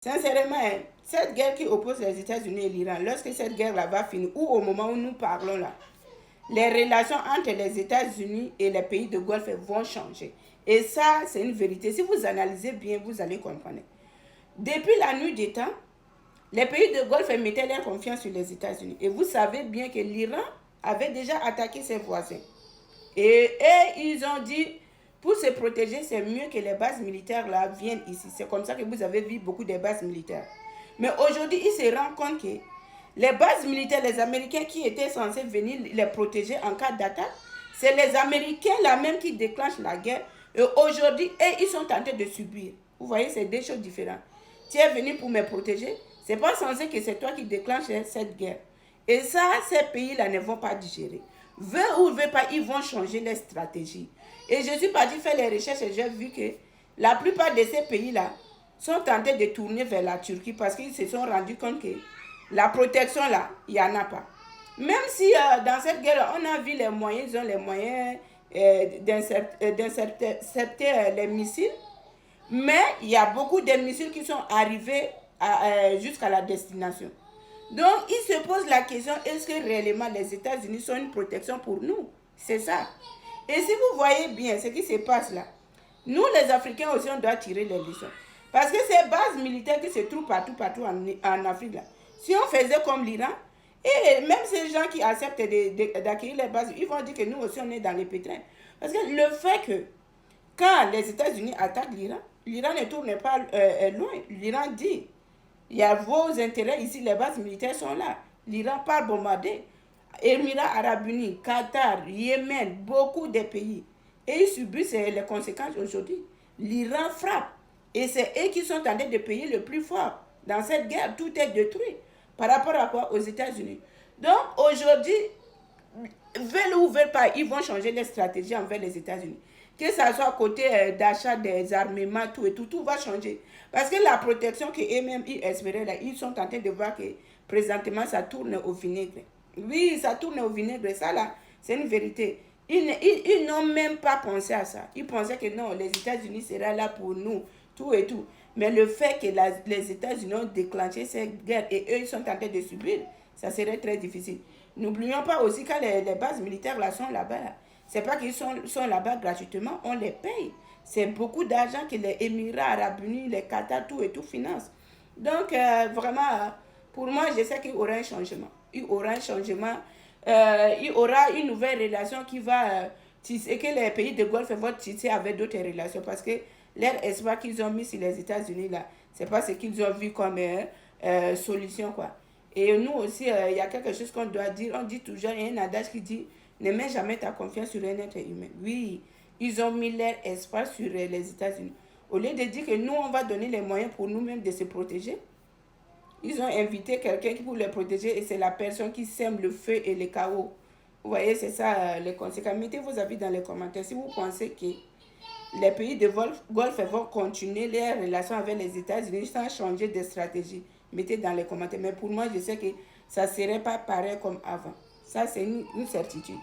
Sincèrement, cette guerre qui oppose les États-Unis et l'Iran, lorsque cette guerre-là va finir, ou au moment où nous parlons là, les relations entre les États-Unis et les pays de Golfe vont changer. Et ça, c'est une vérité. Si vous analysez bien, vous allez comprendre. Depuis la nuit des temps, les pays de Golfe mettaient leur confiance sur les États-Unis. Et vous savez bien que l'Iran avait déjà attaqué ses voisins. Et ils ont dit, pour se protéger, c'est mieux que les bases militaires là viennent ici. C'est comme ça que vous avez vu beaucoup de bases militaires. Mais aujourd'hui, ils se rendent compte que les bases militaires, les Américains qui étaient censés venir les protéger en cas d'attaque, c'est les Américains là même qui déclenchent la guerre. Et aujourd'hui, ils sont tentés de subir. Vous voyez, c'est deux choses différentes. Tu es venu pour me protéger, c'est pas censé que c'est toi qui déclenches cette guerre. Et ça, ces pays-là ne vont pas digérer. Veut ou veut pas, ils vont changer leur stratégie. Et je suis partie faire les recherches et j'ai vu que la plupart de ces pays-là sont tentés de tourner vers la Turquie parce qu'ils se sont rendus compte que la protection là, il n'y en a pas. Même si dans cette guerre, on a vu les moyens, ils ont les moyens d'intercepter les missiles, mais il y a beaucoup de missiles qui sont arrivés jusqu'à la destination. Donc, il se pose la question, est-ce que réellement les États-Unis sont une protection pour nous? C'est ça. Et si vous voyez bien ce qui se passe là, nous les Africains aussi, on doit tirer les leçons. Parce que ces bases militaires qui se trouvent partout en Afrique là, si on faisait comme l'Iran, et même ces gens qui acceptent d'acquérir les bases, ils vont dire que nous aussi on est dans les pétrins. Parce que le fait que quand les États-Unis attaquent l'Iran, l'Iran ne tourne pas loin. L'Iran dit, il y a vos intérêts ici, les bases militaires sont là. L'Iran part bombarder. Émirats Arabes Unis, Qatar, Yémen, beaucoup de pays. Et ils subissent les conséquences aujourd'hui. L'Iran frappe. Et c'est eux qui sont en train de payer le plus fort. Dans cette guerre, tout est détruit. Par rapport à quoi? Aux États-Unis. Donc aujourd'hui, veulent ou veulent pas, ils vont changer les stratégies envers les États-Unis. Que ça soit côté d'achat des armements, tout et tout, tout va changer. Parce que la protection qu'eux-mêmes ils espéraient, là, ils sont en train de voir que présentement ça tourne au vinaigre. Oui, ça tourne au vinaigre, ça là, c'est une vérité. Ils n'ont même pas pensé à ça. Ils pensaient que non, les États-Unis seraient là pour nous, tout et tout. Mais le fait que les États-Unis ont déclenché cette guerre et eux, ils sont en train de subir, ça serait très difficile. N'oublions pas aussi que les bases militaires là sont là-bas. Là. C'est pas qu'ils sont là-bas gratuitement, on les paye. C'est beaucoup d'argent que les Émirats Arabes Unis, les Qatar, tout et tout financent. Donc, vraiment, pour moi, je sais qu'il y aura un changement. Il y aura un changement. Il y aura une nouvelle relation qui va tisser, que les pays de Golfe vont tisser avec d'autres relations. Parce que leur espoir qu'ils ont mis sur les États-Unis, là, c'est pas ce qu'ils ont vu comme solution, quoi. Et nous aussi, il y a quelque chose qu'on doit dire. On dit toujours, il y a un adage qui dit, ne mets jamais ta confiance sur un être humain. Oui, ils ont mis leur espoir sur les États-Unis. Au lieu de dire que nous, on va donner les moyens pour nous-mêmes de se protéger, ils ont invité quelqu'un qui pour les protéger et c'est la personne qui sème le feu et le chaos. Vous voyez, c'est ça les conséquences. Mettez vos avis dans les commentaires si vous pensez que les pays de Golfe vont continuer leurs relations avec les États-Unis sans changer de stratégie. Mettez dans les commentaires. Mais pour moi, je sais que ça ne serait pas pareil comme avant. Ça, c'est une certitude.